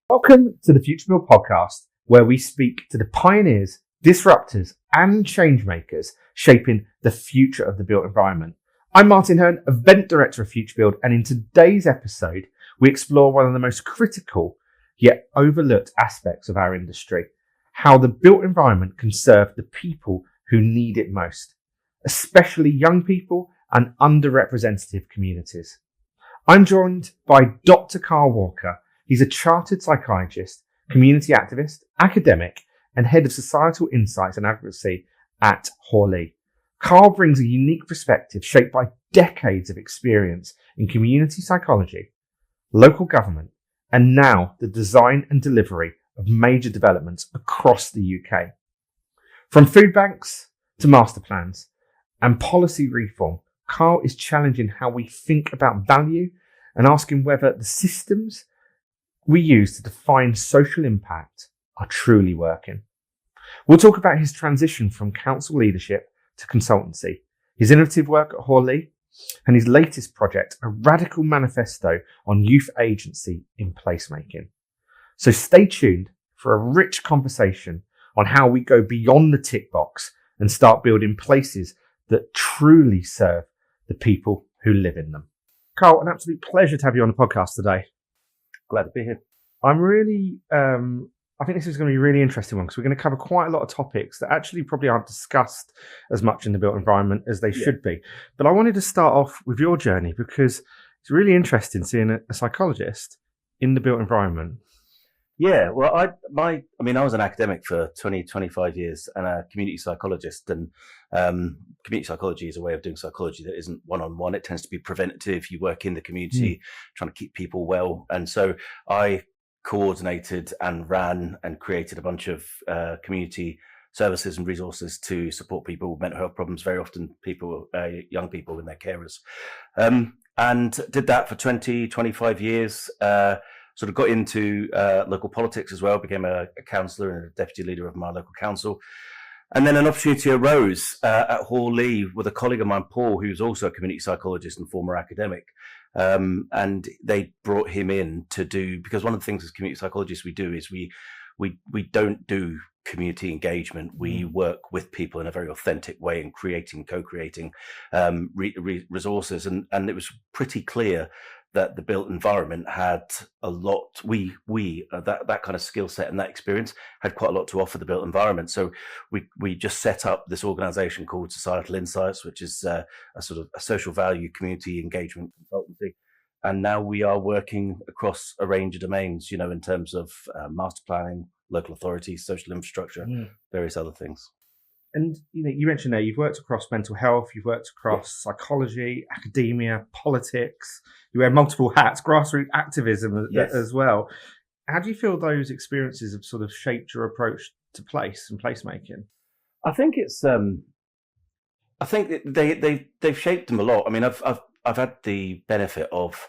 Welcome to the Futurebuild podcast, where we speak to the pioneers, disruptors, and changemakers shaping the future of the built environment. I'm Martin Hearn, Event Director of Futurebuild, and in today's episode, we explore one of the most critical yet overlooked aspects of our industry: how the built environment can serve the people who need it most, especially young people and underrepresented communities. I'm joined by Dr. Carl Walker. He's a chartered psychologist, community activist, academic, and head of societal insights and advocacy at Hawley. Carl brings a unique perspective shaped by decades of experience in community psychology, local government, and now the design and delivery of major developments across the UK. From food banks to master plans and policy reform, Carl is challenging how we think about value and asking whether the systems we use to define social impact are truly working. We'll talk about his transition from council leadership to consultancy, his innovative work at Hawley, and his latest project, a radical manifesto on youth agency in placemaking. So stay tuned for a rich conversation on how we go beyond the tick box and start building places that truly serve the people who live in them. Carl, an absolute pleasure to have you on the podcast today. Glad to be here. I'm really, I think this is going to be a really interesting one because we're going to cover quite a lot of topics that actually probably aren't discussed as much in the built environment as they should be. But I wanted to start off with your journey because it's really interesting seeing a psychologist in the built environment. Yeah, well, I was an academic for 25 years and a community psychologist. And community psychology is a way of doing psychology that isn't one-on-one. It tends to be preventative. You work in the community, trying to keep people well. And so I coordinated and ran and created a bunch of community services and resources to support people with mental health problems, very often young people and their carers. And did that for 25 years. Sort of got into local politics as well, became a councillor and a deputy leader of my local council. And then an opportunity arose at Hawley with a colleague of mine, Paul, who's also a community psychologist and former academic. And they brought him in to do, because one of the things as community psychologists we do is we don't do community engagement. We work with people in a very authentic way and co-creating resources. And it was pretty clear that the built environment had a lot. That kind of skill set and that experience had quite a lot to offer the built environment. So we just set up this organisation called Societal Insights, which is a sort of a social value community engagement consultancy. And now we are working across a range of domains, in terms of master planning, local authorities, social infrastructure, various other things. And you mentioned there you've worked across mental health, you've worked across psychology, academia, politics. You wear multiple hats, grassroots activism as well. How do you feel those experiences have sort of shaped your approach to place and placemaking? I think it's. I think they've shaped them a lot. I mean, I've had the benefit of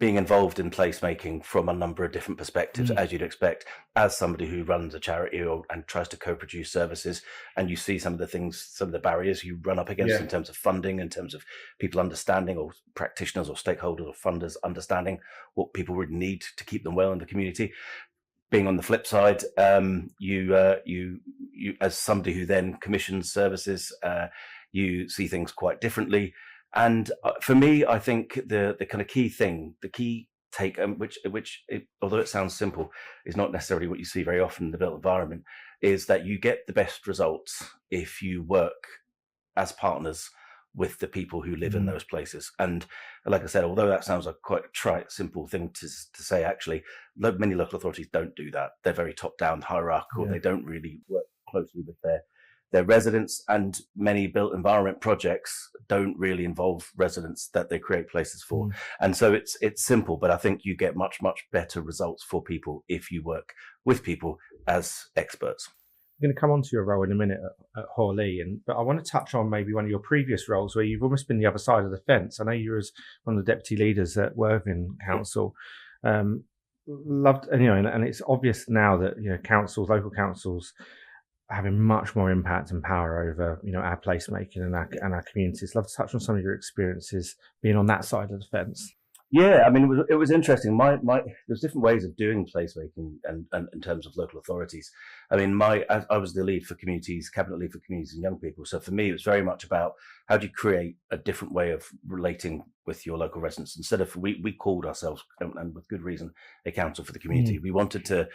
being involved in placemaking from a number of different perspectives, as you'd expect, as somebody who runs a charity and tries to co-produce services, and you see some of the barriers you run up against in terms of funding, in terms of people understanding, or practitioners or stakeholders or funders understanding what people would need to keep them well in the community. Being on the flip side, you as somebody who then commissions services, you see things quite differently. And for me, I think the kind of key thing, the key take, although it sounds simple, is not necessarily what you see very often in the built environment, is that you get the best results if you work as partners with the people who live in those places. And like I said, although that sounds like quite a trite, simple thing to say, actually, many local authorities don't do that. They're very top-down, hierarchical. They don't really work closely with their residents, and many built environment projects don't really involve residents that they create places for. And so it's simple, but I think you get much, much better results for people if you work with people as experts. I'm going to come on to your role in a minute at Hawley, but I want to touch on maybe one of your previous roles where you've almost been the other side of the fence. I know you were one of the deputy leaders at Worthing Council. Loved, and it's obvious now that local councils are having much more impact and power over our placemaking and our communities. Love to touch on some of your experiences being on that side of the fence. Yeah, I mean, it was interesting. There's different ways of doing placemaking, and in terms of local authorities. I mean, I was the lead for communities, cabinet lead for communities and young people. So for me, it was very much about how do you create a different way of relating with your local residents. Instead of we called ourselves, and with good reason, a council for the community. We wanted to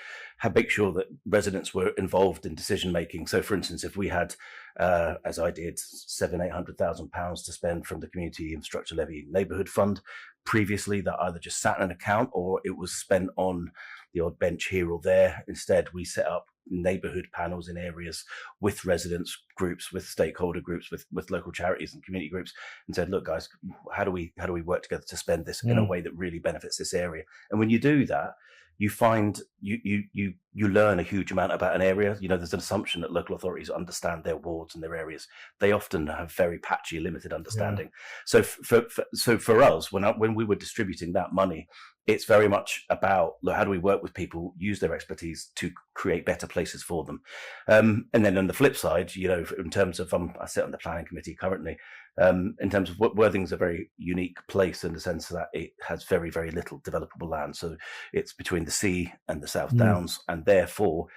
make sure that residents were involved in decision making. So, for instance, if we had, as I did, £700,000-800,000 to spend from the Community Infrastructure Levy Neighbourhood Fund. Previously, that either just sat in an account or it was spent on the odd bench here or there. Instead, we set up neighbourhood panels in areas with residents groups, with stakeholder groups, with local charities and community groups, and said, "Look, guys, how do we work together to spend this in a way that really benefits this area?" And when you do that, you find you learn a huge amount about an area. There's an assumption that local authorities understand their wards and their areas. They often have very patchy, limited understanding. So for us, when we were distributing that money, it's very much about, look, how do we work with people, use their expertise to create better places for them. And then on the flip side, in terms of I sit on the planning committee currently. In terms of Worthing's a very unique place in the sense that it has very, very little developable land. So it's between the sea and the South Downs, and therefore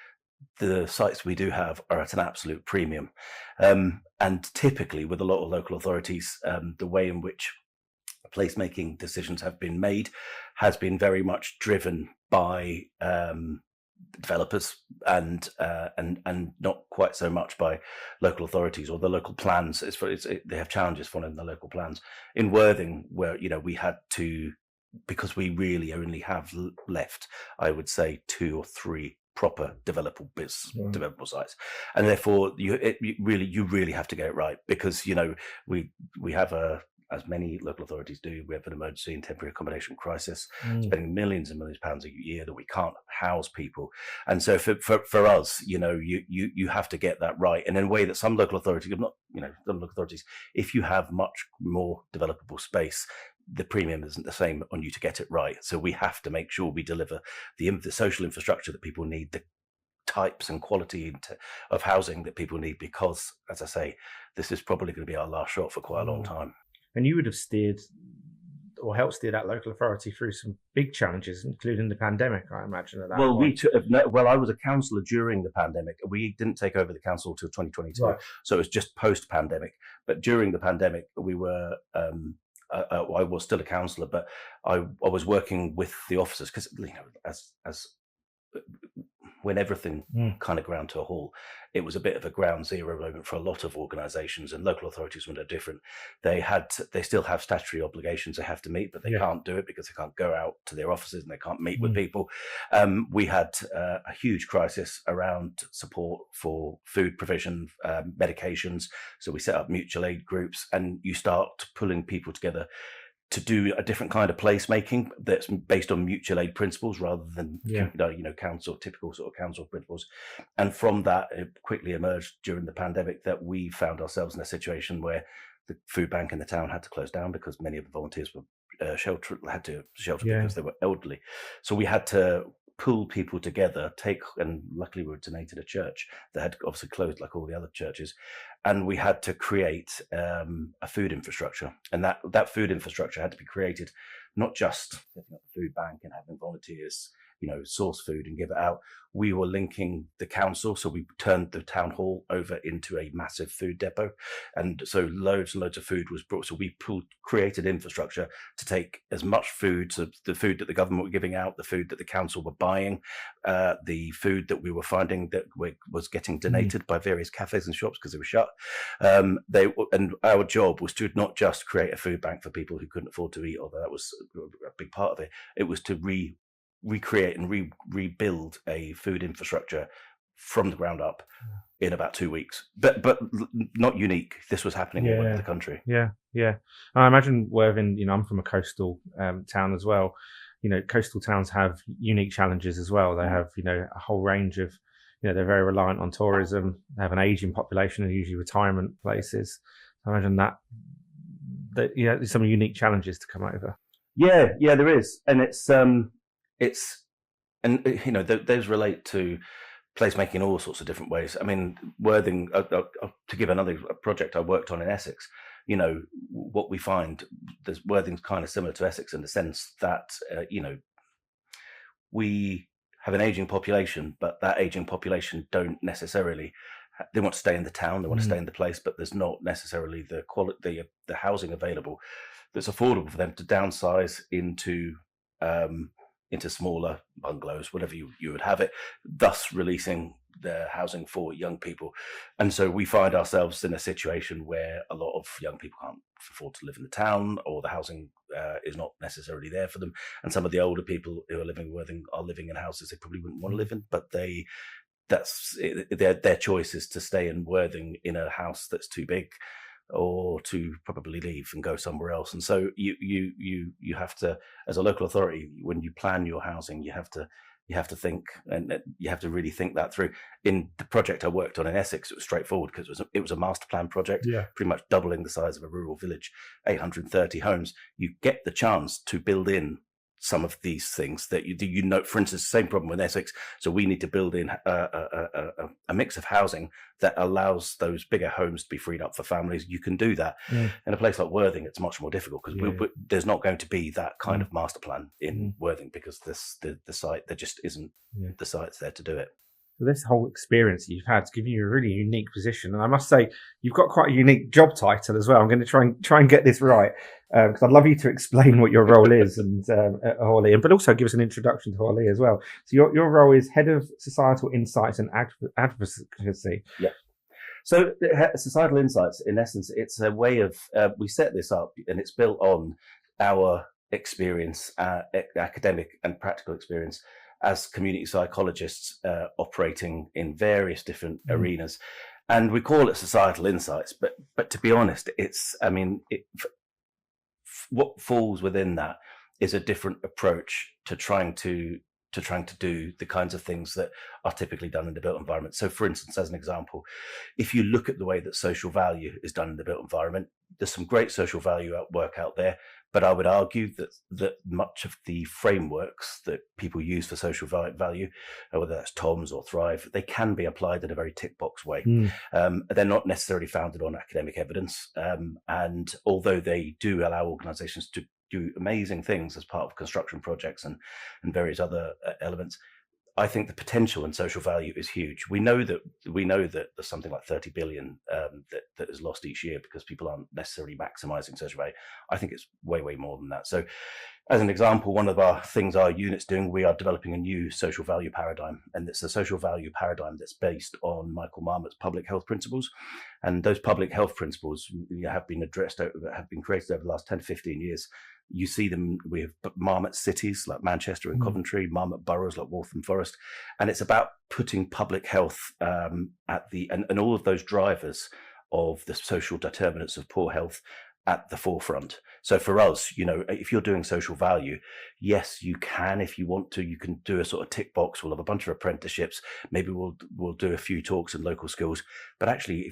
the sites we do have are at an absolute premium. And typically with a lot of local authorities, the way in which placemaking decisions have been made has been very much driven by developers and not quite so much by local authorities or the local plans. They have challenges following the local plans. In Worthing, where we had to, because we really only have left, I would say, 2 or 3 proper developable sites, and therefore you really have to get it right, because we have as many local authorities do, we have an emergency and temporary accommodation crisis, spending millions and millions of pounds a year that we can't house people. And so for us, you have to get that right. And in a way that some local authorities, if you have much more developable space, the premium isn't the same on you to get it right. So we have to make sure we deliver the social infrastructure that people need, the types and quality of housing that people need, because, as I say, this is probably going to be our last shot for quite a long time. And you would have steered or helped steer that local authority through some big challenges, including the pandemic, I imagine, at that point. Well, I was a councillor during the pandemic. We didn't take over the council till 2022, right. So it was just post-pandemic. But during the pandemic, we were... I was still a councillor, but I was working with the officers, because as when everything kind of ground to a halt, it was a bit of a ground zero moment for a lot of organisations, and local authorities were no different. They still have statutory obligations they have to meet, but they can't do it because they can't go out to their offices and they can't meet with people. We had a huge crisis around support for food provision, medications. So we set up mutual aid groups, and you start pulling people together to do a different kind of placemaking that's based on mutual aid principles rather than typical sort of council principles. And from that, it quickly emerged during the pandemic that we found ourselves in a situation where the food bank in the town had to close down because many of the volunteers were had to shelter because they were elderly. So we had to pull people together, and luckily we were donated a church that had obviously closed like all the other churches, and we had to create a food infrastructure. And that food infrastructure had to be created not just setting up the food bank and having volunteers source food and give it out. We were linking the council, so we turned the town hall over into a massive food depot, and so loads and loads of food was brought. So we created infrastructure to take as much food, so the food that the government were giving out, the food that the council were buying, the food that we were finding that was getting donated by various cafes and shops because they were shut. And our job was to not just create a food bank for people who couldn't afford to eat, although that was a big part of it. It was to recreate and rebuild a food infrastructure from the ground up in about 2 weeks. But not unique. This was happening all over the country. Yeah. I imagine Worthing, I'm from a coastal town as well. Coastal towns have unique challenges as well. They have, a whole range of, they're very reliant on tourism. They have an aging population and usually retirement places. I imagine that there's some unique challenges to come over. Yeah, there is. And those relate to placemaking in all sorts of different ways. I mean, Worthing, to give another project I worked on in Essex, what we find, Worthing's kind of similar to Essex in the sense that we have an aging population, but that aging population don't necessarily. They want to stay in the town, they want to stay in the place, but there's not necessarily the quality, the housing available that's affordable for them to downsize into smaller bungalows, whatever you would have it, thus releasing the housing for young people. And so we find ourselves in a situation where a lot of young people can't afford to live in the town, or the housing is not necessarily there for them. And some of the older people who are living in Worthing are living in houses they probably wouldn't want to live in, but their choice is to stay in Worthing in a house that's too big, or to probably leave and go somewhere else. And so you have to, as a local authority, when you plan your housing, you have to think, and you have to really think that through. In the project I worked on in Essex, it was straightforward because it was a master plan project, pretty much doubling the size of a rural village, 830 homes. You get the chance to build in some of these things that for instance, same problem with Essex. So we need to build in a mix of housing that allows those bigger homes to be freed up for families. You can do that. In a place like Worthing, it's much more difficult because there's not going to be that kind of master plan in Worthing, because the site, there just isn't the sites there to do it. So this whole experience that you've had has given you a really unique position, and I must say you've got quite a unique job title as well. I'm going to try and get this right, because I'd love you to explain what your role is and at Hawley, but also give us an introduction to Hawley as well. So your role is Head of Societal Insights and Advocacy. Yeah. So Societal Insights, in essence, it's a way of we set this up, and it's built on our experience, academic and practical experience as community psychologists operating in various different arenas. And we call it Societal Insights, but to be honest, what falls within that is a different approach to trying to do the kinds of things that are typically done in the built environment. So for instance, as an example, if you look at the way that social value is done in the built environment, there's some great social value work out there, but I would argue that much of the frameworks that people use for social value, whether that's TOMS or Thrive, they can be applied in a very tick box way. They're not necessarily founded on academic evidence. And although they do allow organizations to do amazing things as part of construction projects and various other elements, I think the potential in social value is huge. We know that there's something like 30 billion that is lost each year because people aren't necessarily maximizing social value. I think it's way more than that. So as an example, one of our things our unit's doing, we are developing a new social value paradigm, and it's a social value paradigm that's based on Michael Marmot's public health principles. And those public health principles have been created over the last 10 to 15 years. You see them with Marmot cities like Manchester and Coventry, Marmot boroughs like Waltham Forest, and it's about putting public health and all of those drivers of the social determinants of poor health at the forefront. So for us, if you're doing social value, yes, you can, if you want to, you can do a sort of tick box. We'll have a bunch of apprenticeships. Maybe we'll do a few talks in local schools. But actually,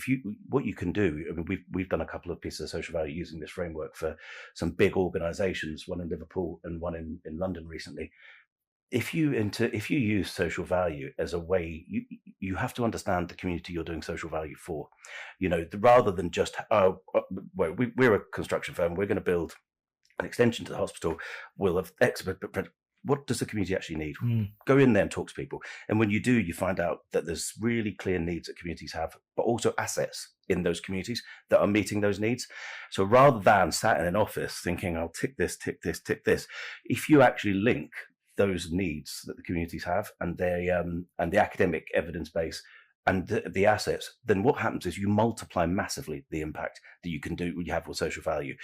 what you can do, we've done a couple of pieces of social value using this framework for some big organisations, one in Liverpool and one in London recently. If you use social value as a way, you have to understand the community you're doing social value for, rather than just, we're a construction firm, we're going to build an extension to the hospital, we'll have what does the community actually need? Go in there and talk to people. And when you do, you find out that there's really clear needs that communities have, but also assets in those communities that are meeting those needs. So rather than sat in an office thinking, I'll tick this, if you actually link those needs that the communities have and the academic evidence base and the assets, then what happens is you multiply massively the impact that you can do when you have with social value.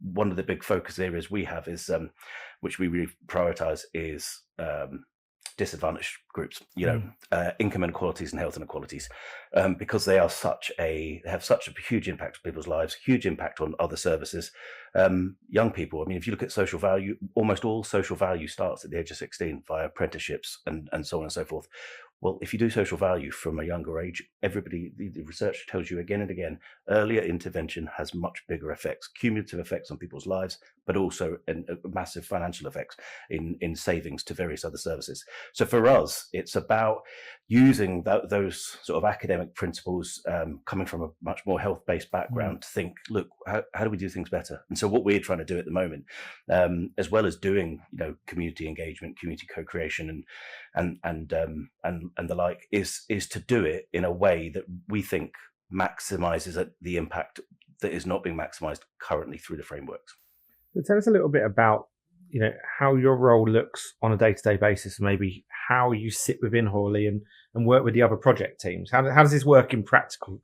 One of the big focus areas we have is which we really prioritize is disadvantaged groups, income inequalities and health inequalities, because they have such a huge impact on people's lives, huge impact on other services. Young people, if you look at social value, almost all social value starts at the age of 16 via apprenticeships and so on and so forth. Well, if you do social value from a younger age, the research tells you again and again, earlier intervention has much bigger effects, cumulative effects on people's lives, but also in massive financial effects in savings to various other services. So for us, it's about using those sort of academic principles, coming from a much more health-based background, to think, look, how do we do things better? And so what we're trying to do at the moment, as well as doing, community engagement, community co-creation, and the like, is to do it in a way that we think maximizes the impact that is not being maximized currently through the frameworks. So tell us a little bit about how your role looks on a day-to-day basis, maybe how you sit within Hawley and work with the other project teams. How does this work in practical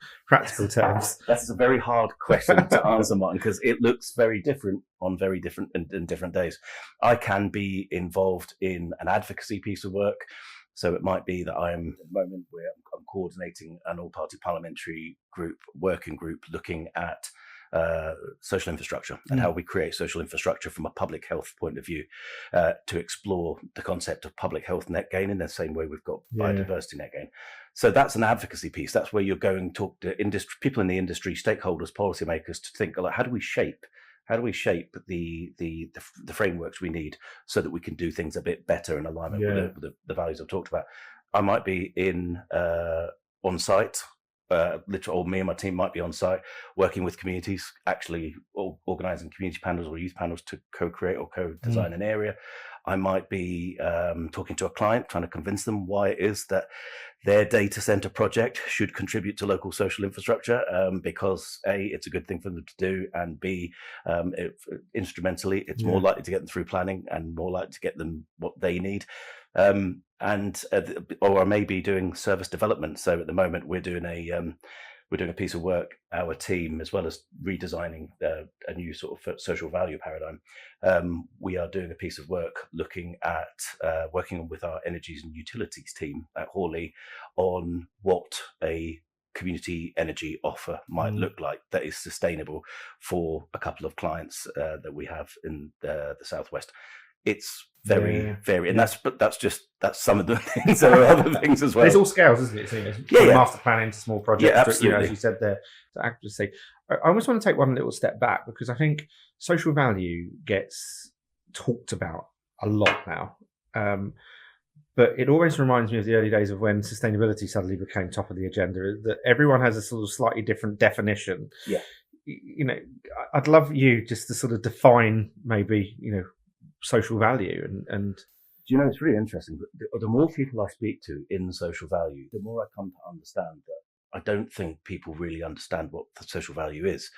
terms? That's a very hard question to answer, Martin, because it looks very different on very different in different days. I can be involved in an advocacy piece of work. So it might be that I'm at the moment where I'm coordinating an all-party parliamentary working group looking at social infrastructure and how we create social infrastructure from a public health point of view, to explore the concept of public health net gain in the same way we've got biodiversity net gain. So that's an advocacy piece. That's where you're going to talk to people in the industry, stakeholders, policymakers, to think, like, how do we shape the frameworks we need so that we can do things a bit better in alignment with the values I've talked about. I might be on site. Literally, me and my team might be on site working with communities, actually organizing community panels or youth panels to co-create or co-design an area. I might be talking to a client, trying to convince them why it is that their data center project should contribute to local social infrastructure, because A, it's a good thing for them to do, and B, instrumentally, it's more likely to get them through planning and more likely to get them what they need. Or I may be doing service development. So at the moment, we're doing a piece of work, our team, as well as redesigning a new sort of social value paradigm. We are doing a piece of work looking at working with our energies and utilities team at Hawley on what a community energy offer might look like that is sustainable for a couple of clients that we have in the Southwest. It's very, and that's some of the things. There are other things as well. There's all scales, isn't it? From master planning to small projects. Yeah, absolutely. As you said there, to actively. I almost want to take one little step back, because I think social value gets talked about a lot now. But it always reminds me of the early days of when sustainability suddenly became top of the agenda, that everyone has a sort of slightly different definition. Yeah. I'd love you just to sort of define maybe, social value and do it's really interesting, but the more people I speak to in social value, the more I come to understand that I don't think people really understand what the social value is.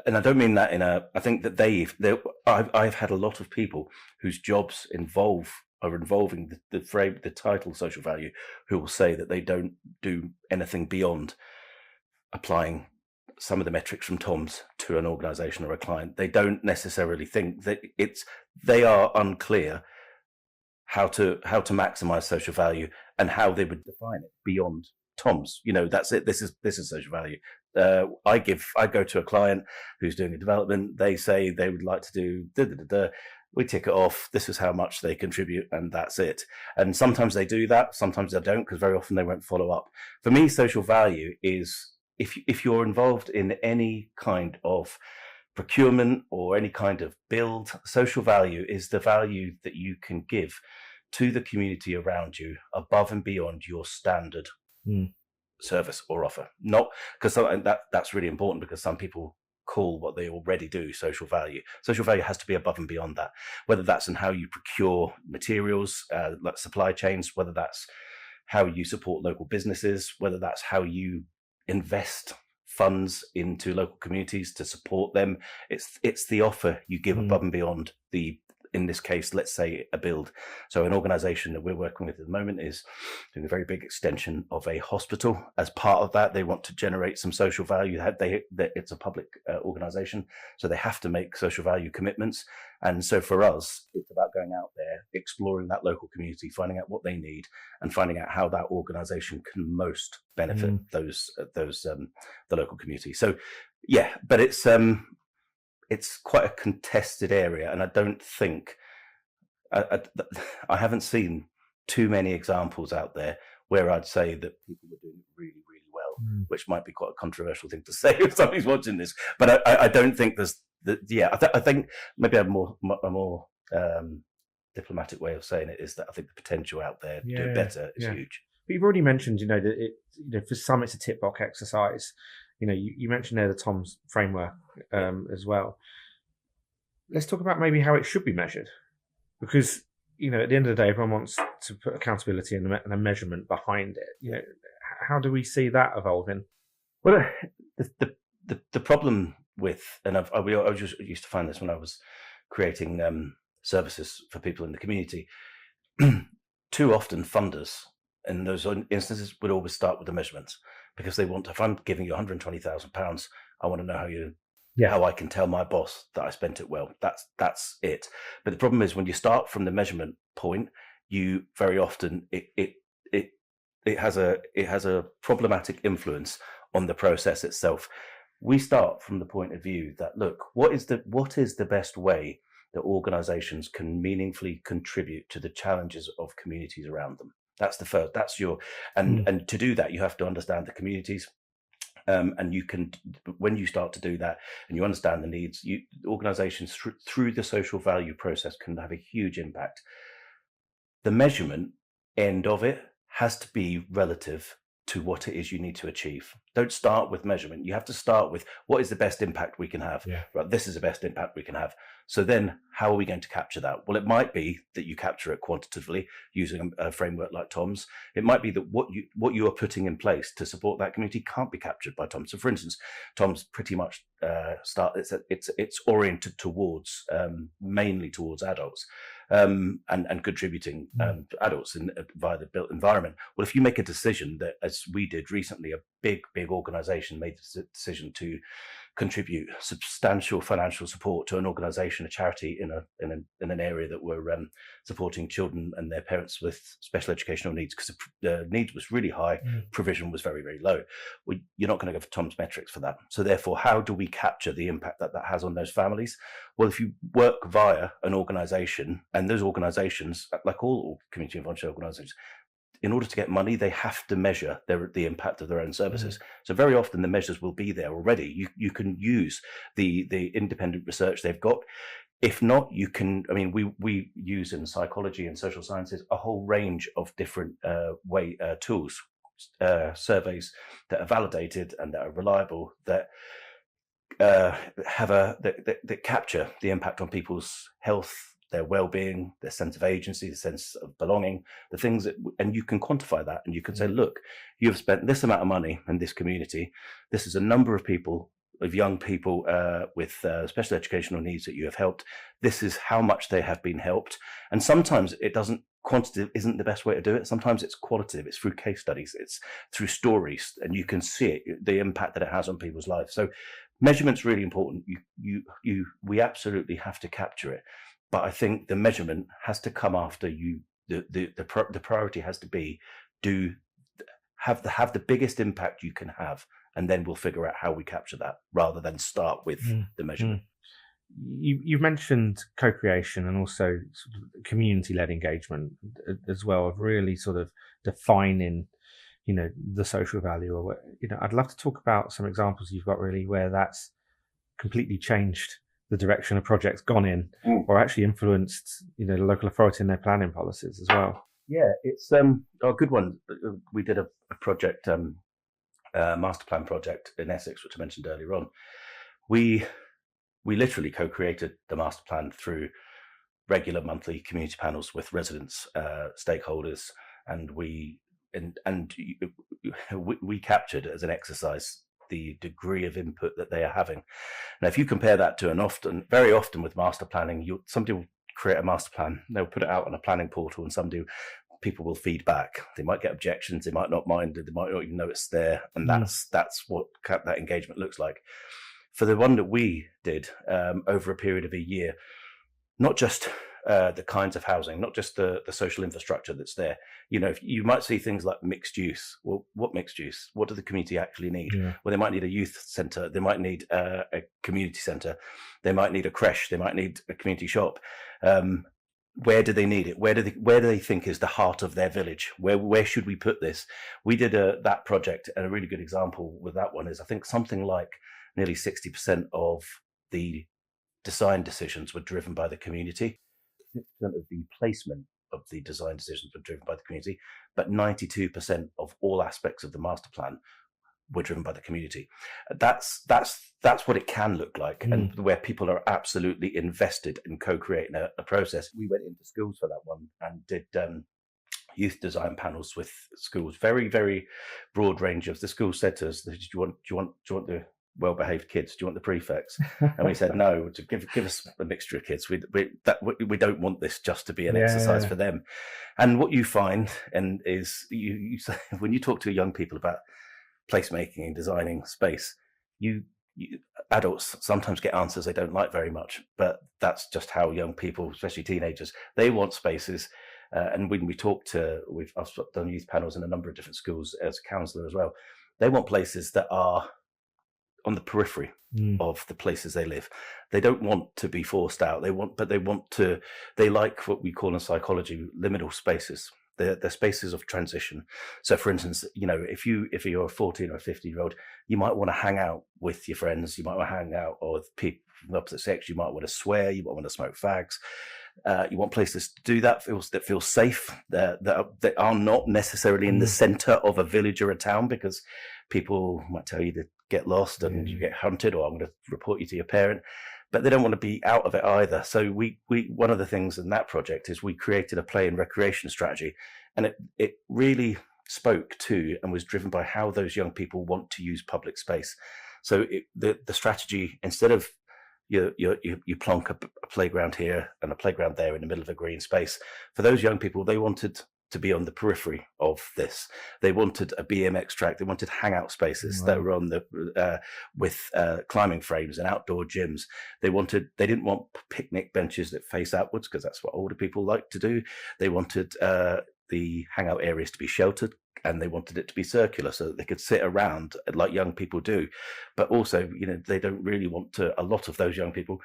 And I don't mean that I think that I've had a lot of people whose jobs are involving the title social value, who will say that they don't do anything beyond applying some of the metrics from Tom's to an organization or a client. They don't necessarily think that they are unclear how to maximize social value and how they would define it beyond Tom's. That's it. This is social value. I go to a client who's doing a development. They say they would like to do we tick it off. This is how much they contribute, and that's it. And sometimes they do that. Sometimes they don't, because very often they won't follow up. For me, social value is, if you're involved in any kind of procurement or any kind of build, social value is the value that you can give to the community around you above and beyond your standard service or offer. Not because that's really important, because some people call what they already do social value. Social value has to be above and beyond that, whether that's in how you procure materials, like supply chains, whether that's how you support local businesses, whether that's how you invest funds into local communities to support them. It's the offer you give above and beyond in this case, let's say a build. So an organization that we're working with at the moment is doing a very big extension of a hospital. As part of that, they want to generate some social value. It's a public organization, so they have to make social value commitments. And so for us, it's about going out there, exploring that local community, finding out what they need, and finding out how that organization can most benefit the local community. So yeah, but it's quite a contested area, and I don't think I haven't seen too many examples out there where I'd say that people were doing it really, really well, which might be quite a controversial thing to say if somebody's watching this. But I don't think I think maybe a more diplomatic way of saying it is that I think the potential out there to do it better is huge. But you've already mentioned, that for some it's a tick box exercise. You mentioned there the Tom's framework as well. Let's talk about maybe how it should be measured, because at the end of the day, everyone wants to put accountability and a measurement behind it. How do we see that evolving? Well, the problem with, and I just used to find this when I was creating services for people in the community. Too often, funders in those instances would always start with the measurements, because they want, if I'm giving you £120,000, I want to know how I can tell my boss that I spent it well. That's it. But the problem is when you start from the measurement point, you very often it has a problematic influence on the process itself. We start from the point of view that, look, what is the best way that organizations can meaningfully contribute to the challenges of communities around them? That's the first. That's your and to do that, you have to understand the communities. And you can, when you start to do that and you understand the needs, organizations through the social value process can have a huge impact. The measurement end of it has to be relative to what it is you need to achieve. Don't start with measurement. You have to start with what is the best impact we can have. Right, this is the best impact we can have. So then how are we going to capture that? Well, it might be that you capture it quantitatively using a framework like Tom's. It might be that what you are putting in place to support that community can't be captured by Tom. So for instance, Tom's pretty much it's oriented towards mainly towards adults. And contributing adults via the built environment. Well, if you make a decision that, as we did recently, a big organization made the decision to contribute substantial financial support to an organization, a charity in an area that were supporting children and their parents with special educational needs, because the needs was really high, provision was very, very low. Well, you're not going to go for Tom's metrics for that. So therefore, how do we capture the impact that has on those families? Well, if you work via an organization, and those organizations, like all community and voluntary organizations, in order to get money, they have to measure the impact of their own services. So very often the measures will be there already. You can use the independent research they've got. If not, you can, we use in psychology and social sciences a whole range of different tools, surveys that are validated and that are reliable, that that capture the impact on people's health, their well-being, their sense of agency, the sense of belonging, the things that, and you can quantify that, and you can say, look, you've spent this amount of money in this community. This is a number of people, of young people with special educational needs that you have helped. This is how much they have been helped. And sometimes quantitative isn't the best way to do it. Sometimes it's qualitative. It's through case studies. It's through stories, and you can see it, the impact that it has on people's lives. So measurement's really important. We absolutely have to capture it. But I think the measurement has to come after you. The priority has to be have the biggest impact you can have, and then we'll figure out how we capture that, rather than start with the measurement. You've mentioned co-creation and also sort of community-led engagement as well, of really sort of defining, the social value. Or I'd love to talk about some examples you've got really where that's completely changed the direction a project's gone in, or actually influenced, the local authority and their planning policies as well. Yeah, it's a good one. We did a project, master plan project in Essex, which I mentioned earlier on. We literally co-created the master plan through regular monthly community panels with residents, stakeholders, and we captured as an exercise the degree of input that they are having. Now, if you compare that to very often with master planning, somebody will create a master plan, they'll put it out on a planning portal, and people will feed back. They might get objections, they might not mind it, they might not even know it's there, and that's what that engagement looks like. For the one that we did over a period of a year, not just the kinds of housing, not just the social infrastructure that's there. You might see things like mixed use. Well, what mixed use? What do the community actually need? Well, they might need a youth centre. They might need a community centre. They might need a creche. They might need a community shop. Where do they need it? Where do they think is the heart of their village? Where should we put this? We did that project, and a really good example with that one is, I think, something like nearly 60% of the design decisions were driven by the community. 50% of the placement of the design decisions were driven by the community, but 92% of all aspects of the master plan were driven by the community. That's what it can look like, and where people are absolutely invested in co-creating a process. We went into schools for that one and did youth design panels with schools. Very, very broad range of the school said to us, do you want the well-behaved kids? Do you want the prefects? And we said no. To give us a mixture of kids. We don't want this just to be an exercise for them. And what you find, and is you when you talk to young people about placemaking and designing space, you adults sometimes get answers they don't like very much. But that's just how young people, especially teenagers, they want spaces. And when we talk to, I've done youth panels in a number of different schools as a counsellor as well. They want places that are on the periphery of the places they live. They don't want to be forced out. They like what we call in psychology liminal spaces. They're spaces of transition. So, for instance, if you're a 14 or 15-year-old, you might want to hang out with your friends. You might want to hang out with people from the opposite sex. You might want to swear. You might want to smoke fags. You want places to do that feel safe, that are not necessarily in the center of a village or a town, because people might tell you to get lost and you get hunted, or I'm going to report you to your parent. But they don't want to be out of it either. So we one of the things in that project is we created a play and recreation strategy, and it really spoke to and was driven by how those young people want to use public space. So the strategy, instead of you plonk a playground here and a playground there in the middle of a green space, for those young people, they wanted to be on the periphery of this. They wanted a BMX track. They wanted hangout spaces that were on the with climbing frames and outdoor gyms. They didn't want picnic benches that face outwards, because that's what older people like to do. They wanted the hangout areas to be sheltered, and they wanted it to be circular so that they could sit around like young people do. But also, they don't really want to. A lot of those young people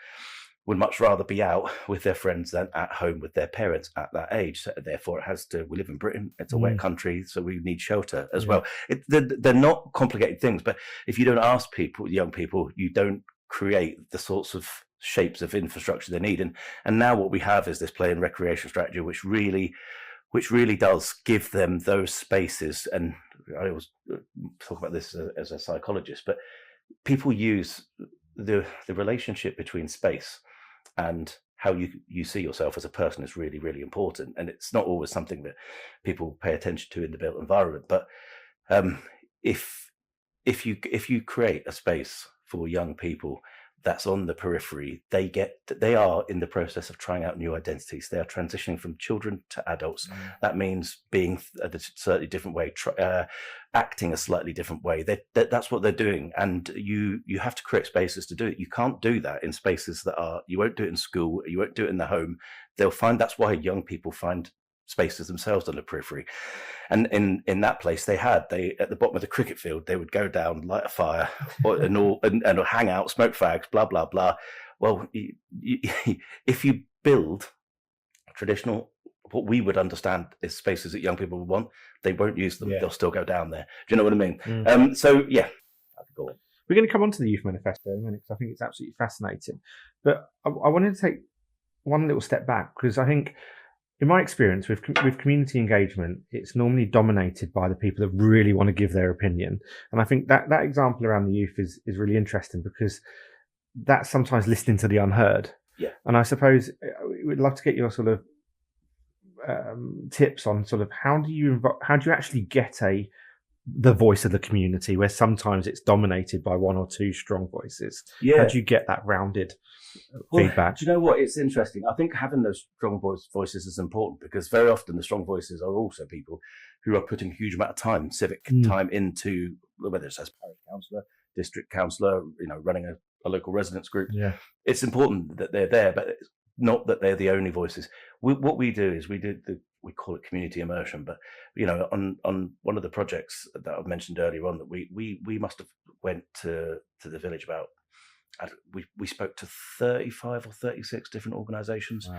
would much rather be out with their friends than at home with their parents at that age. So therefore, we live in Britain, it's a wet country, so we need shelter as well. They're not complicated things, but if you don't ask young people, you don't create the sorts of shapes of infrastructure they need. And now what we have is this play and recreation strategy, which really does give them those spaces. And I always talk about this as a psychologist, but people use the relationship between space and how you see yourself as a person is really, really important. And it's not always something that people pay attention to in the built environment. But if you create a space for young people that's on the periphery, they are in the process of trying out new identities. They are transitioning from children to adults. That means being a slightly different way, acting a slightly different way. That's what they're doing, and you have to create spaces to do it. You can't do that in spaces you won't do it in school. You won't do it in the home. That's why young people find spaces themselves on the periphery. And in that place, at the bottom of the cricket field, they would go down, light a fire, and hang out, smoke fags, blah blah blah. Well, if you build traditional, what we would understand is spaces that young people would want, they won't use them. They'll still go down there. Do you know what I mean? So yeah, go on. We're going to come on to the Youth Manifesto in a minute, because I think it's absolutely fascinating. But I wanted to take one little step back, because I think, in my experience with community engagement, it's normally dominated by the people that really want to give their opinion. And I think that example around the youth is really interesting, because that's sometimes listening to the unheard. Yeah. And I suppose we'd love to get your sort of tips on sort of how do you actually get the voice of the community, where sometimes it's dominated by one or two strong voices. How do you get that rounded feedback? Do you know what? It's interesting. I think having those strong voices is important, because very often the strong voices are also people who are putting a huge amount of time, civic time, into, whether it's as parish councillor, district councillor, running a local residents group. Yeah. It's important that they're there, but it's not that they're the only voices. What we do is we call it community immersion, but on one of the projects that I've mentioned earlier on, that we must have went to the village about, we spoke to 35 or 36 different organisations,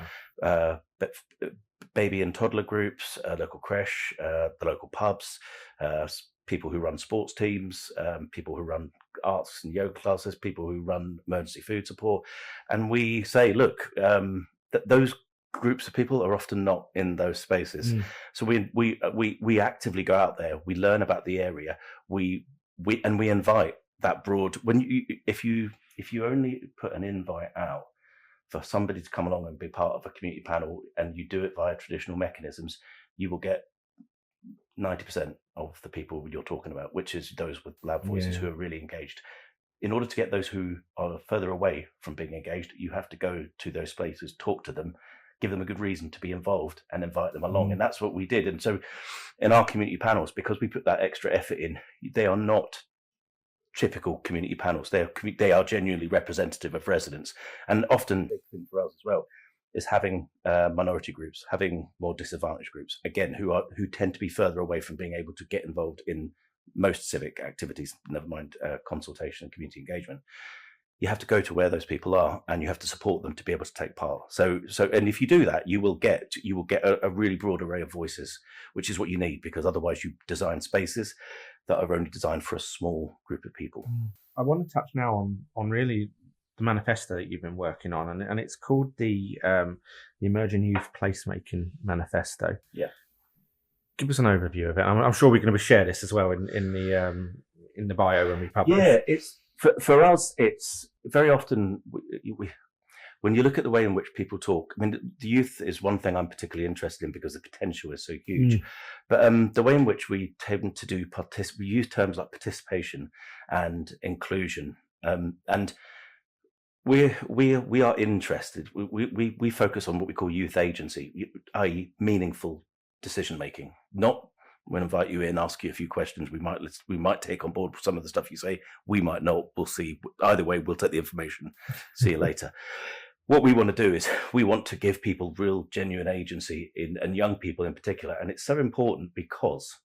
baby and toddler groups, local creche, the local pubs, people who run sports teams, people who run arts and yoga classes, people who run emergency food support. And we say, look, those groups of people are often not in those spaces. So we actively go out there, we learn about the area, we invite that broad. If you only put an invite out for somebody to come along and be part of a community panel, and you do it via traditional mechanisms, you will get 90% of the people you're talking about, which is those with loud voices who are really engaged. In order to get those who are further away from being engaged, you have to go to those places, talk to them, give them a good reason to be involved, and invite them along. And that's what we did. And so in our community panels, because we put that extra effort in, they are not typical community panels. They are genuinely representative of residents. And often, big thing for us as well is having minority groups, having more disadvantaged groups, again, who tend to be further away from being able to get involved in most civic activities, never mind consultation and community engagement. You have to go to where those people are, and you have to support them to be able to take part. So, and if you do that, you will get a really broad array of voices, which is what you need, because otherwise you design spaces that are only designed for a small group of people. I want to touch now on really the manifesto that you've been working on, and it's called the Emerging Youth Placemaking Manifesto. Yeah. Give us an overview of it. I'm sure we're going to share this as well in the bio when we publish. Yeah, it's for us. It's very often when you look at the way in which people talk. I mean, the youth is one thing I'm particularly interested in because the potential is so huge. But the way in which we tend to do we use terms like participation and inclusion, and we are interested. We focus on what we call youth agency, i.e., meaningful decision making. Not we'll invite you in, ask you a few questions. We might take on board some of the stuff you say. We might not. We'll see. Either way, we'll take the information. See you later. What we want to do is we want to give people real, genuine agency and young people in particular. And it's so important because,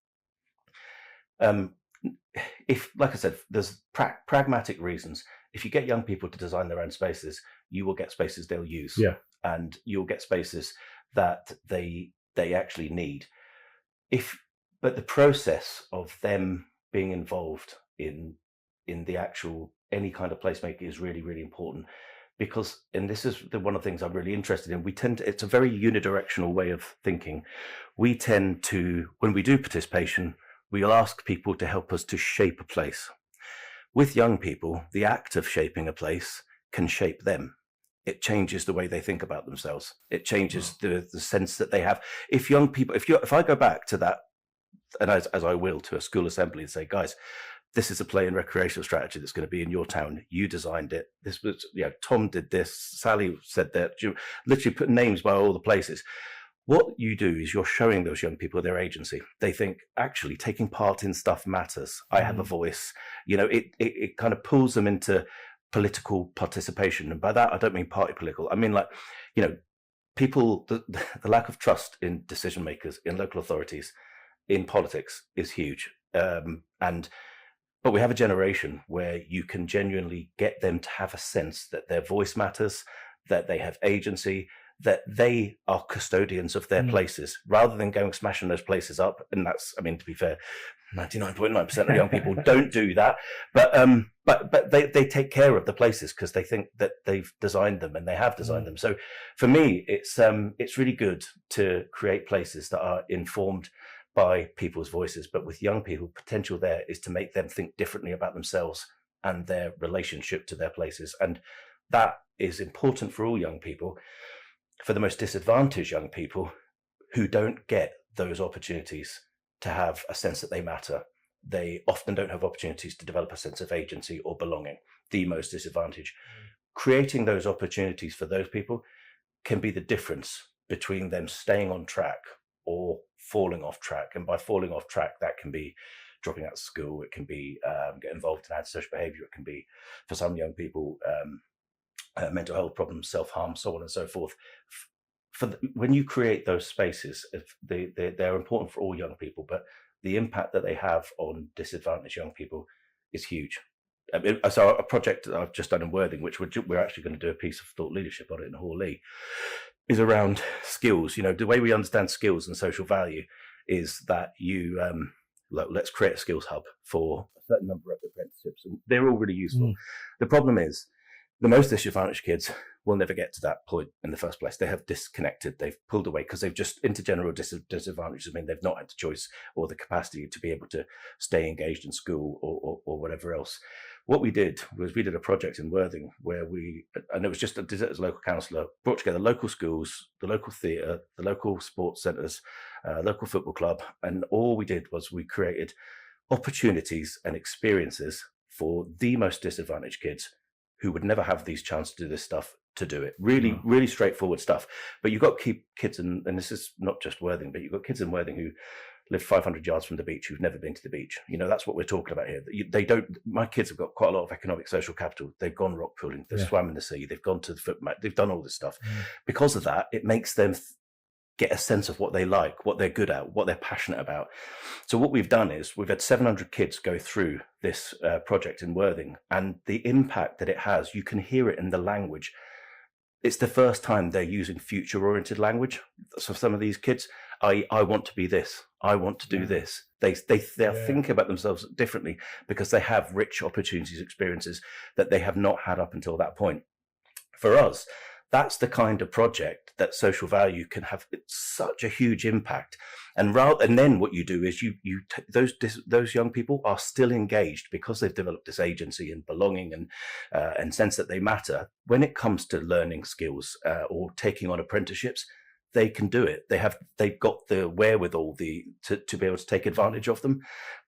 if, like I said, there's pragmatic reasons. If you get young people to design their own spaces, you will get spaces they'll use. Yeah. And you'll get spaces that they actually need. But the process of them being involved in the actual any kind of placemaking is really, really important, because, and this is one of the things I'm really interested in, it's a very unidirectional way of thinking. We tend to, when we do participation, we'll ask people to help us to shape a place. With young people, the act of shaping a place can shape them. It changes the way they think about themselves. It changes the sense that they have. If young people, if I go back to that, and as I will, to a school assembly and say, guys, this is a play and recreational strategy that's going to be in your town. You designed it. This was, Tom did this. Sally said that. You literally put names by all the places. What you do is you're showing those young people their agency. They think, actually, taking part in stuff matters. I have a voice. It kind of pulls them into political participation. And by that, I don't mean party political. I mean, people, the lack of trust in decision makers, in local authorities, in politics is huge. But we have a generation where you can genuinely get them to have a sense that their voice matters, that they have agency, that they are custodians of their places, rather than going smashing those places up. And that's, I mean, to be fair, 99.9% of young people don't do that, but they take care of the places because they think that they've designed them and they have designed them. So for me, it's really good to create places that are informed by people's voices, but with young people, potential there is to make them think differently about themselves and their relationship to their places. And that is important for all young people. For the most disadvantaged young people who don't get those opportunities to have a sense that they matter, they often don't have opportunities to develop a sense of agency or belonging, the most disadvantaged. Creating those opportunities for those people can be the difference between them staying on track or falling off track. And by falling off track, that can be dropping out of school. It can be getting involved in antisocial behavior. It can be, for some young people, mental health problems, self-harm, so on and so forth. When you create those spaces, they're important for all young people, but the impact that they have on disadvantaged young people is huge. So a project that I've just done in Worthing, which we're actually going to do a piece of thought leadership on it in Hawley, is around skills. The way we understand skills and social value is that you let's create a skills hub for a certain number of apprenticeships, and they're all really useful. The problem is the most disadvantaged kids will never get to that point in the first place. They have disconnected, they've pulled away because they've just intergeneral disadvantages. I mean, they've not had the choice or the capacity to be able to stay engaged in school or whatever else. What we did was we did a project in Worthing where and it was just as a local councillor, brought together local schools, the local theatre, the local sports centres, local football club, and all we did was we created opportunities and experiences for the most disadvantaged kids who would never have these chances to do this stuff to do it. Really, really straightforward stuff. But you've got to keep kids and this is not just Worthing, but you've got kids in Worthing who live 500 yards from the beach who've never been to the beach. That's what we're talking about here. They don't. My kids have got quite a lot of economic, social capital. They've gone rock pooling, they've swam in the sea, they've gone to the foot mat, they've done all this stuff. Because of that, it makes them get a sense of what they like, what they're good at, what they're passionate about. So what we've done is we've had 700 kids go through this project in Worthing, and the impact that it has, you can hear it in the language. It's the first time they're using future-oriented language. So some of these kids, I want to be this. I want to do this. They think about themselves differently because they have rich opportunities, experiences that they have not had up until that point. For us, that's the kind of project that social value can have such a huge impact. And then what you do is those young people are still engaged because they've developed this agency and belonging and sense that they matter. When it comes to learning skills or taking on apprenticeships, they can do it. They've got the wherewithal to be able to take advantage of them.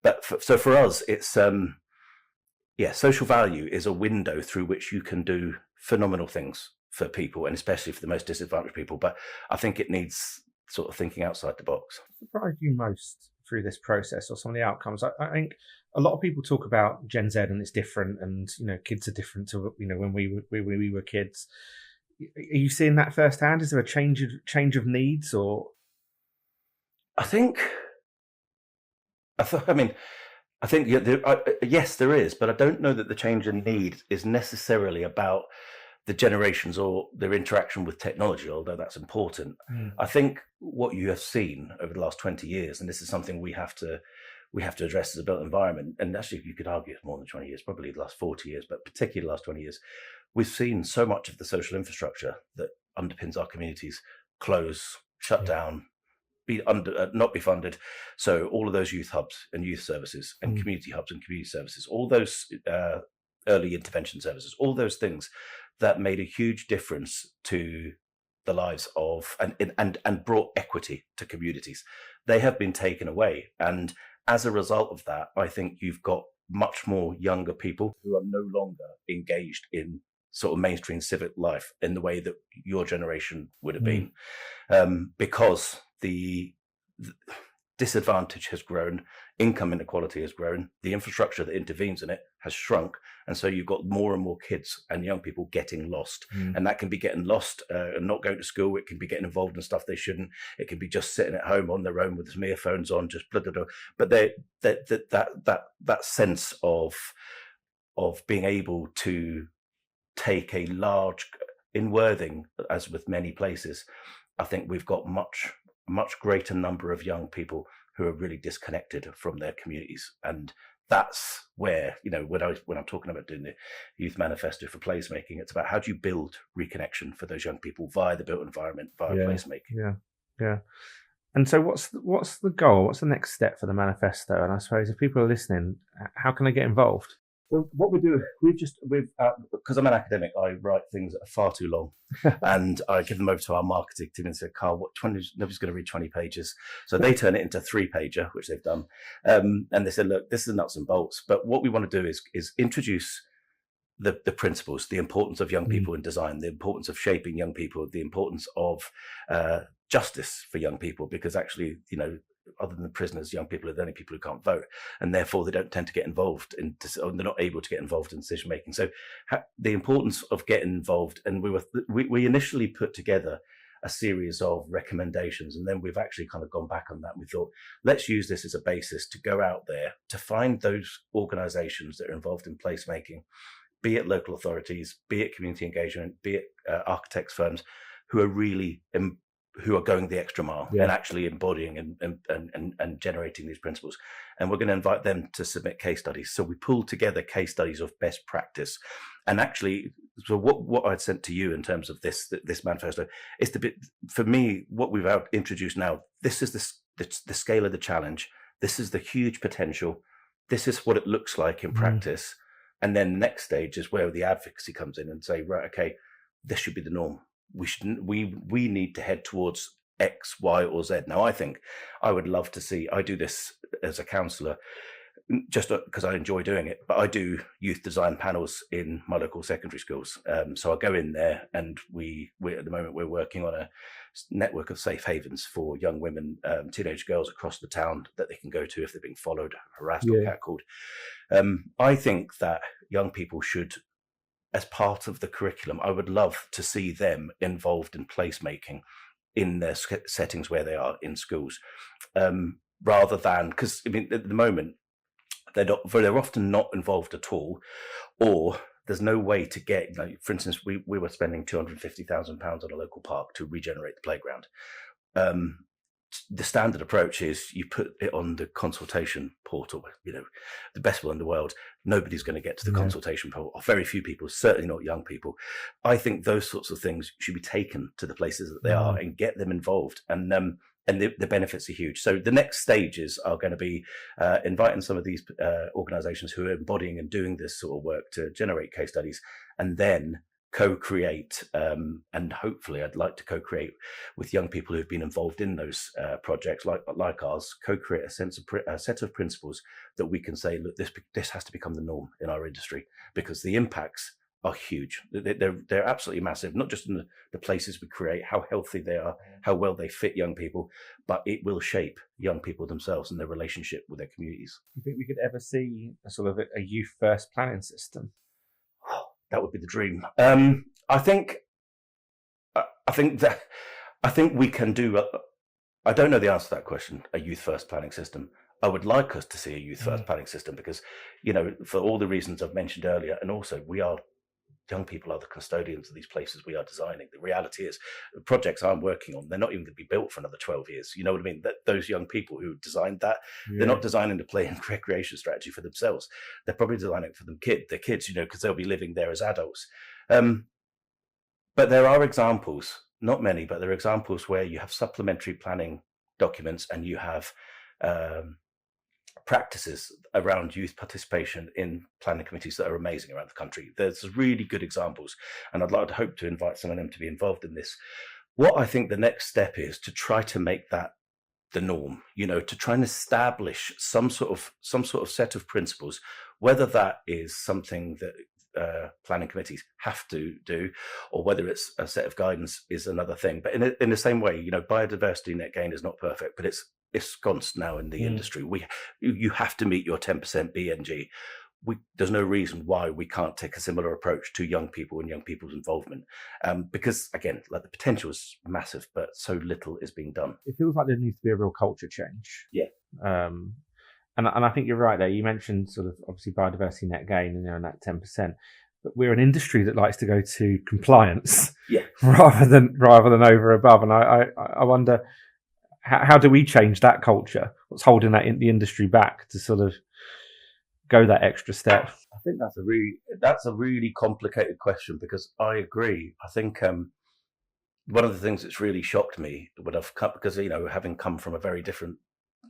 But for us, it's social value is a window through which you can do phenomenal things for people, and especially for the most disadvantaged people. But I think it needs sort of thinking outside the box. What surprised you most through this process or some of the outcomes? I think a lot of people talk about Gen Z and it's different, and kids are different to when we were kids. Are you seeing that firsthand? Is there a change of needs, or? I think yes, there is, but I don't know that the change in need is necessarily about the generations or their interaction with technology, although that's important. I think what you have seen over the last 20 years, and this is something we have to address as a built environment, and actually you could argue it's more than 20 years, probably the last 40 years, but particularly the last 20 years, we've seen so much of the social infrastructure that underpins our communities close, shut down, not be funded. So all of those youth hubs and youth services and community hubs and community services, all those early intervention services, all those things that made a huge difference to the lives of and brought equity to communities, they have been taken away. And as a result of that, I think you've got much more younger people who are no longer engaged in sort of mainstream civic life in the way that your generation would have been, because the disadvantage has grown, income inequality has grown, the infrastructure that intervenes in it has shrunk, and so you've got more and more kids and young people getting lost. And that can be getting lost and not going to school. It can be getting involved in stuff they shouldn't. It can be just sitting at home on their own with their earphones on, just blah, blah, blah. But that sense of being able to take a large, in Worthing, as with many places, I think we've got much greater number of young people who are really disconnected from their communities. And that's where, when I'm talking about doing the youth manifesto for placemaking, it's about how do you build reconnection for those young people via the built environment, via placemaking. Yeah. And so what's the goal? What's the next step for the manifesto? And I suppose if people are listening, how can they get involved? So what we do, because I'm an academic, I write things that are far too long, and I give them over to our marketing team and say, "Carl, nobody's going to read 20 pages." So they turn it into a 3-pager, which they've done, and they said, "Look, this is nuts and bolts." But what we want to do is introduce the principles, the importance of young people in design, the importance of shaping young people, the importance of justice for young people, because actually, other than prisoners, young people are the only people who can't vote, and therefore they don't tend to get involved or they're not able to get involved in decision making. So the importance of getting involved, and we initially put together a series of recommendations, and then we've actually kind of gone back on that. And we thought, let's use this as a basis to go out there to find those organisations that are involved in placemaking, be it local authorities, be it community engagement, be it architects firms, who are really who are going the extra mile and actually embodying and generating these principles. And we're going to invite them to submit case studies. So we pull together case studies of best practice. And actually, so what I'd sent to you in terms of this manifesto is for me, what we've introduced now, this is the scale of the challenge. This is the huge potential. This is what it looks like in practice. And then the next stage is where the advocacy comes in and say, right, okay, this should be the norm. We need to head towards X, Y, or Z. Now, I think I would love to see, I do this as a counsellor, just because I enjoy doing it, but I do youth design panels in my local secondary schools. So I go in there, and we at the moment, we're working on a network of safe havens for young women, teenage girls across the town that they can go to if they're being followed, harassed, or catcalled. I think that young people should, as part of the curriculum, I would love to see them involved in placemaking in their settings where they are in schools, rather than, because I mean, at the moment, they're often not involved at all, or there's no way to get, for instance, we were spending £250,000 on a local park to regenerate the playground. The standard approach is you put it on the consultation portal, the best one in the world. Nobody's going to get to the consultation portal, or very few people, certainly not young people. I think those sorts of things should be taken to the places that they are and get them involved. And the benefits are huge. So the next stages are going to be inviting some of these organizations who are embodying and doing this sort of work to generate case studies, and then co-create, and hopefully I'd like to co-create with young people who've been involved in those projects like ours, co-create a set of principles that we can say, look, this has to become the norm in our industry, because the impacts are huge. They're absolutely massive, not just in the places we create, how healthy they are, how well they fit young people, but it will shape young people themselves and their relationship with their communities. Do you think we could ever see a sort of a youth first planning system? That would be the dream. I think we can do. I don't know the answer to that question. A youth first planning system. I would like us to see a youth first planning system, because, for all the reasons I've mentioned earlier, and also young people are the custodians of these places we are designing. The reality is, the projects I'm working on, they're not even going to be built for another 12 years. You know what I mean? That those young people who designed that, they're not designing the play and recreation strategy for themselves. They're probably designing it for their kids, because they'll be living there as adults. But there are examples, not many, but there are examples where you have supplementary planning documents, and you have practices around youth participation in planning committees that are amazing around the country. There's really good examples, and I'd like to hope to invite some of them to be involved in this. What I think the next step is to try to make that the norm, to try and establish some sort of set of principles, whether that is something that planning committees have to do, or whether it's a set of guidance is another thing. But in the same way, biodiversity net gain is not perfect, but it's ensconced now in the industry. You have to meet your 10% BNG. There's no reason why we can't take a similar approach to young people and young people's involvement, because again, the potential is massive, but so little is being done. It feels like there needs to be a real culture change. And I think you're right there. You mentioned sort of obviously biodiversity net gain and that 10%, but we're an industry that likes to go to compliance rather than over above. And I wonder, how do we change that culture? What's holding the industry back to sort of go that extra step? I think that's a really complicated question, because I agree. I think one of the things that's really shocked me when I've come, because having come from a very different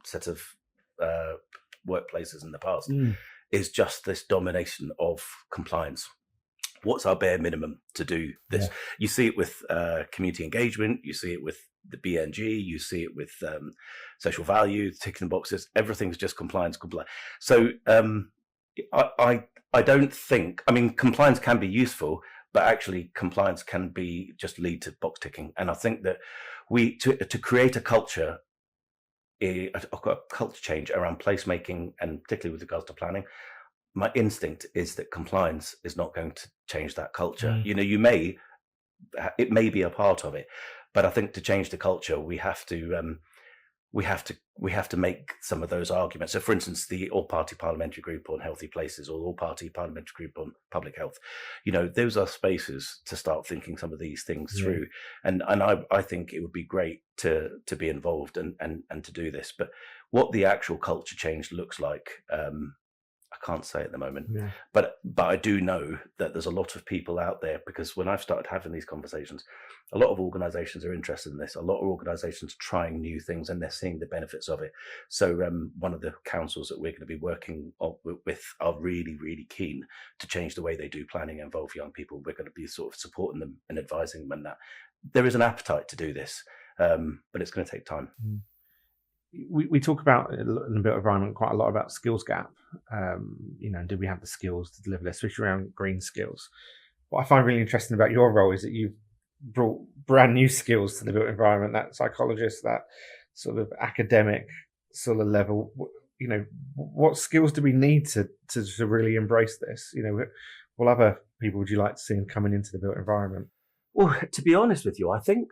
set of workplaces in the past, is just this domination of compliance. What's our bare minimum to do this? You see it with community engagement, you see it with the BNG, you see it with social value, ticking the boxes. Everything's just compliance. So I don't think, compliance can be useful, but actually compliance can be just lead to box ticking. And I think that to create a culture change around placemaking, and particularly with regards to planning, my instinct is that compliance is not going to change that culture. It may be a part of it, but I think to change the culture, we have to we have to make some of those arguments. So, for instance, the all-party parliamentary group on healthy places, or all-party parliamentary group on public health, those are spaces to start thinking some of these things through. And I think it would be great to be involved and to do this. But what the actual culture change looks like, I can't say at the moment, but I do know that there's a lot of people out there, because when I've started having these conversations, a lot of organizations are interested in this. A lot of organizations are trying new things and they're seeing the benefits of it. So one of the councils that we're going to be working with are really, really keen to change the way they do planning and involve young people. We're going to be sort of supporting them and advising them, and that there is an appetite to do this, but it's going to take time. We talk about in the built environment quite a lot about skills gap. Do we have the skills to deliver this, especially around green skills? What I find really interesting about your role is that you've brought brand new skills to the built environment, that psychologist, that sort of academic sort of level. What skills do we need to really embrace this? What other people would you like to see coming into the built environment? Well, to be honest with you, I think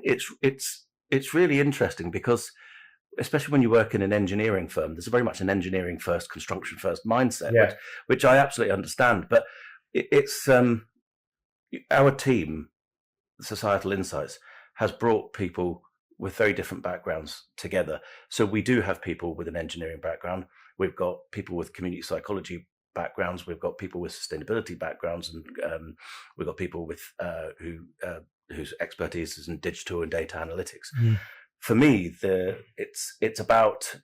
it's really interesting, because especially when you work in an engineering firm, there's very much an engineering first, construction first mindset, which I absolutely understand. But it's our team, Societal Insights, has brought people with very different backgrounds together. So we do have people with an engineering background. We've got people with community psychology backgrounds. We've got people with sustainability backgrounds, and we've got people with whose expertise is in digital and data analytics. For me, it's about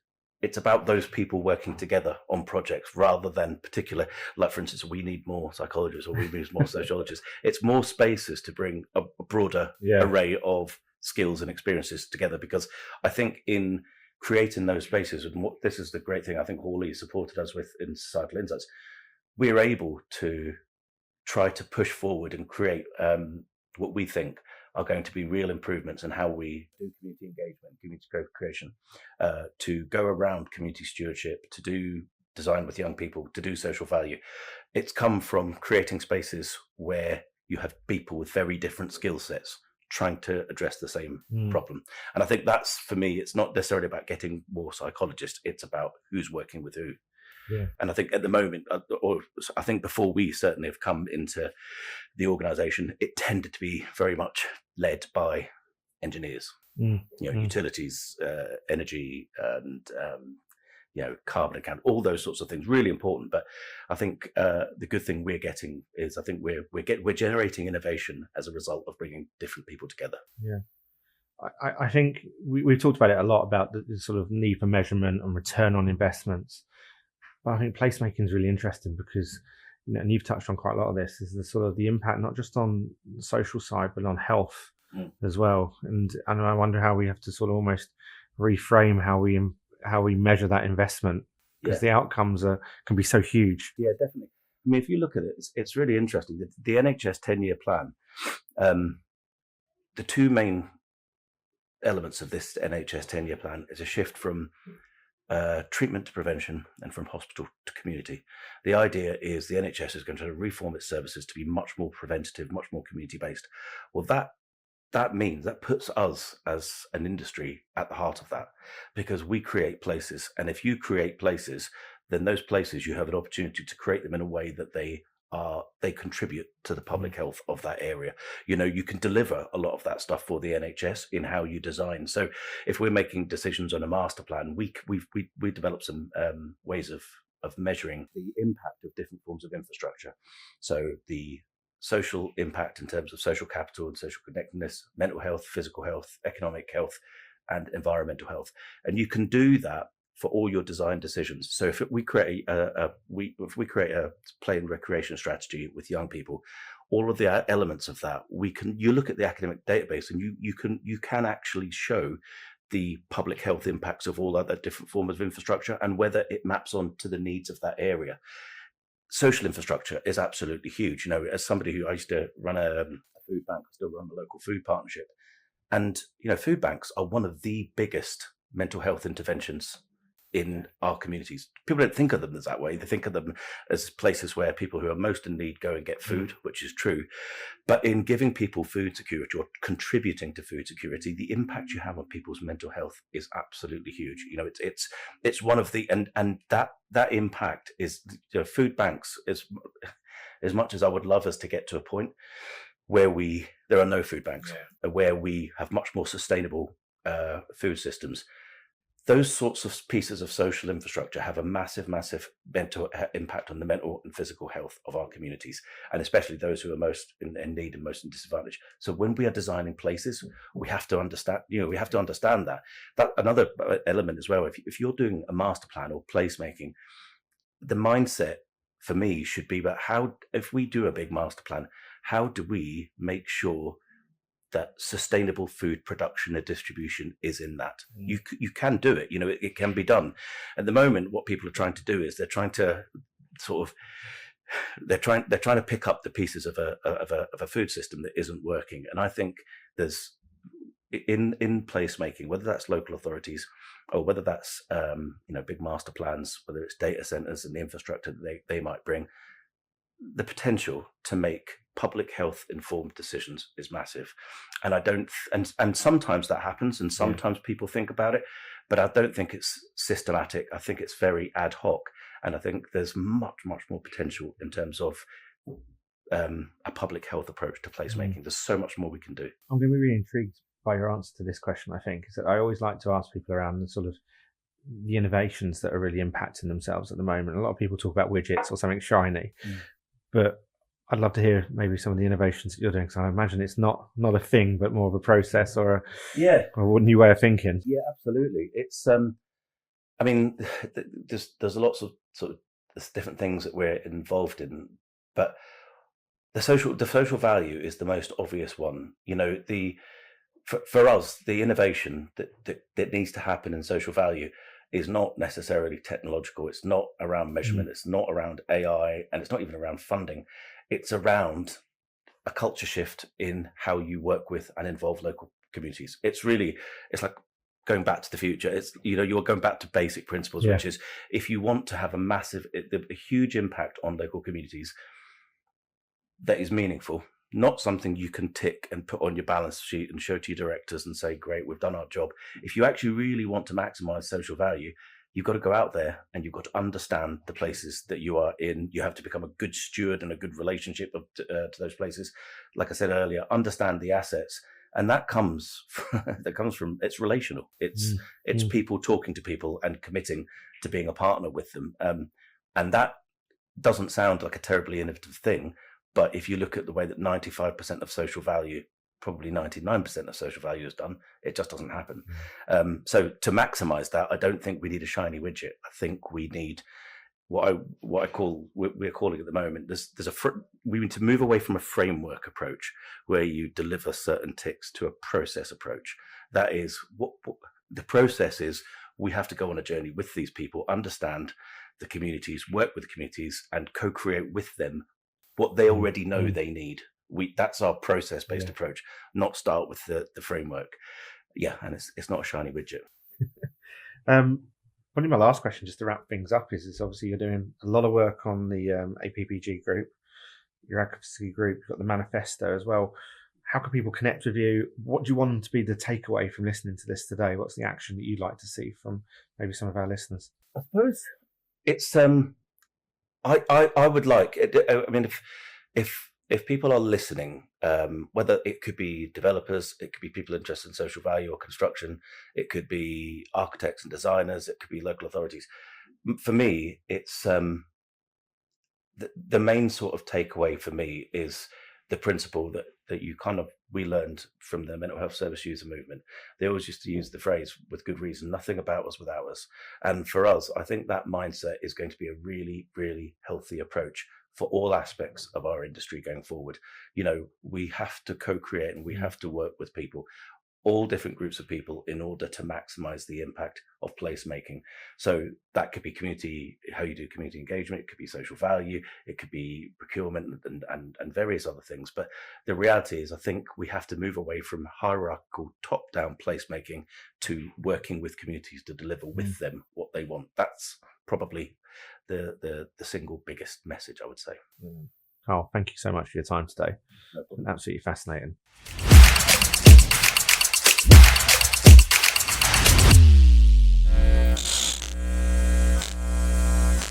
those people working together on projects, rather than particular, like, for instance, we need more psychologists or we need more sociologists. It's more spaces to bring a broader array of skills and experiences together, because I think in creating those spaces, and this is the great thing I think Hawley supported us with in Societal Insights, we're able to try to push forward and create what we think are going to be real improvements in how we do community engagement, community creation, to go around community stewardship, to do design with young people, to do social value. It's come from creating spaces where you have people with very different skill sets trying to address the same problem. And I think that's, for me, it's not necessarily about getting more psychologists, it's about who's working with who. And I think at the moment, or I think before we certainly have come into the organisation, it tended to be very much led by engineers, utilities, energy, and carbon account, all those sorts of things, really important. But I think the good thing we're getting is, I think we're generating innovation as a result of bringing different people together. I think we've talked about it a lot, about the sort of need for measurement and return on investments. But I think placemaking is really interesting, because, and you've touched on quite a lot of this, is the sort of the impact, not just on the social side, but on health as well. And I wonder how we have to sort of almost reframe how we measure that investment, because the outcomes can be so huge. Yeah, definitely. I mean, if you look at it, it's really interesting. The NHS 10-year plan, the two main elements of this NHS 10-year plan is a shift from treatment to prevention and from hospital to community. The idea is the NHS is going to reform its services to be much more preventative, much more community-based. Well, that means that puts us as an industry at the heart of that, because we create places. And if you create places, then those places, you have an opportunity to create them in a way that they contribute to the public health of that area. You can deliver a lot of that stuff for the NHS in how you design. So if we're making decisions on a master plan, we develop some ways of measuring the impact of different forms of infrastructure. So the social impact in terms of social capital and social connectedness, mental health, physical health, economic health, and environmental health. And you can do that for all your design decisions. So if we create a play and recreation strategy with young people, all of the elements of that, you look at the academic database, and you can actually show the public health impacts of all other different forms of infrastructure and whether it maps on to the needs of that area. Social infrastructure is absolutely huge. As somebody who I used to run a food bank, I still run the local food partnership, and food banks are one of the biggest mental health interventions in our communities. People don't think of them as that way. They think of them as places where people who are most in need go and get food, which is true. But in giving people food security or contributing to food security, the impact you have on people's mental health is absolutely huge. You know, it's one of the and that impact is, you know, food banks is, as much as I would love us to get to a point where there are no food banks, where we have much more sustainable food systems. Those sorts of pieces of social infrastructure have a massive, massive mental impact on the mental and physical health of our communities, and especially those who are most in need and most in disadvantage. So when we are designing places, we have to understand, that. That another element as well. If you're doing a master plan or placemaking, the mindset for me should be about how, if we do a big master plan, how do we make sure that sustainable food production and distribution is in that? You can do it. You know, it can be done. At the moment, what people are trying to do is they're trying to pick up the pieces of a food system that isn't working. And I think there's in placemaking, whether that's local authorities or whether that's big master plans, whether it's data centers and the infrastructure that they might bring, the potential to make public health informed decisions is massive. And and sometimes that happens, and sometimes people think about it, but I don't think it's systematic. I think it's very ad hoc, and I think there's much, much more potential in terms of a public health approach to placemaking. There's so much more we can do. I'm going to be really intrigued by your answer to this question. I think is that I always like to ask people around the sort of the innovations that are really impacting themselves at the moment. A lot of people talk about widgets or something shiny, but I'd love to hear maybe some of the innovations that you're doing. So I imagine it's not a thing, but more of a process or a new way of thinking. Yeah, absolutely. It's I mean, there's lots of sort of different things that we're involved in, but the social value is the most obvious one. You know, for us, the innovation that needs to happen in social value is not necessarily technological. It's not around measurement. It's not around AI, and it's not even around funding. It's around a culture shift in how you work with and involve local communities. It's like going back to the future. It's, you know, you're going back to basic principles, which is, if you want to have a huge impact on local communities that is meaningful, not something you can tick and put on your balance sheet and show to your directors and say, great, we've done our job. If you actually really want to maximize social value, you've got to go out there and you've got to understand the places that you are in. You have to become a good steward and a good relationship to those places. Like I said earlier, understand the assets. And that comes from it's relational. It's people talking to people and committing to being a partner with them. And that doesn't sound like a terribly innovative thing. But if you look at the way that 95% of social value, probably 99% of social value is done, it just doesn't happen. So to maximize that, I don't think we need a shiny widget. I think we need we're calling at the moment. We need to move away from a framework approach where you deliver certain ticks to a process approach. That is what the process is. We have to go on a journey with these people, understand the communities, work with the communities, and co-create with them what they already know they need. That's our process-based approach, not start with the framework. Yeah, and it's not a shiny widget. Probably my last question, just to wrap things up, is obviously you're doing a lot of work on the APPG group, your advocacy group, you've got the manifesto as well. How can people connect with you? What do you want to be the takeaway from listening to this today? What's the action that you'd like to see from maybe some of our listeners? I suppose it's I would like it. I mean, if people are listening, whether it could be developers, it could be people interested in social value or construction, it could be architects and designers, it could be local authorities. For me, it's the main sort of takeaway for me is the principle that we learned from the mental health service user movement. They always used to use the phrase, with good reason, nothing about us without us. And for us, I think that mindset is going to be a really, really healthy approach for all aspects of our industry going forward. You know, we have to co-create and we have to work with people. all different groups of people in order to maximize the impact of placemaking. So that could be community, how you do community engagement, it could be social value, it could be procurement and various other things. But the reality is, I think we have to move away from hierarchical top-down placemaking to working with communities to deliver with them what they want. That's probably the single biggest message, I would say. Oh, thank you so much for your time today. No problem. Absolutely fascinating.